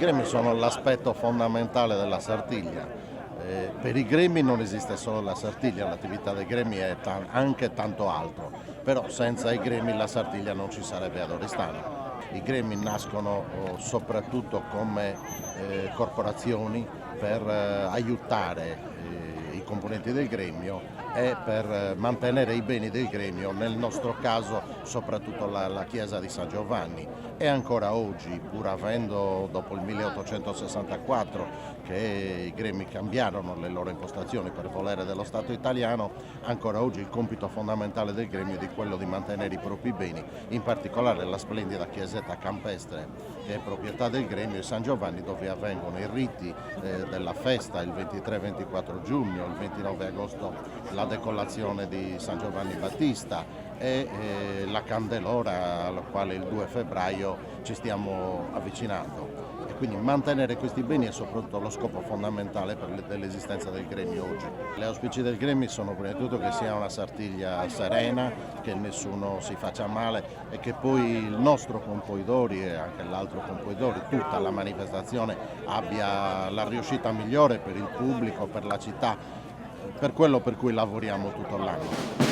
gremi sono l'aspetto fondamentale della Sartiglia. Per i gremi non esiste solo la Sartiglia, l'attività dei gremi è anche tanto altro, però senza i gremi la Sartiglia non ci sarebbe ad Oristano. I gremi nascono soprattutto come corporazioni per aiutare i componenti del gremio e per mantenere i beni del gremio, nel nostro caso soprattutto la chiesa di San Giovanni. E ancora oggi, pur avendo dopo il 1864 che i gremi cambiarono le loro impostazioni per volere dello Stato italiano, ancora oggi il compito fondamentale del gremio è di quello di mantenere i propri beni, in particolare la splendida chiesetta campestre che è proprietà del gremio e San Giovanni, dove avvengono i riti della festa il 23-24 giugno, il 29 agosto la decollazione di San Giovanni Battista e la Candelora alla quale il 2 febbraio ci stiamo avvicinando. E quindi mantenere questi beni è soprattutto lo scopo fondamentale dell'esistenza del gremio oggi. Le auspici del gremio sono prima di tutto che sia una Sartiglia serena, che nessuno si faccia male e che poi il nostro Campoidori e anche l'altro Campoidori, tutta la manifestazione abbia la riuscita migliore per il pubblico, per la città, per quello per cui lavoriamo tutto l'anno.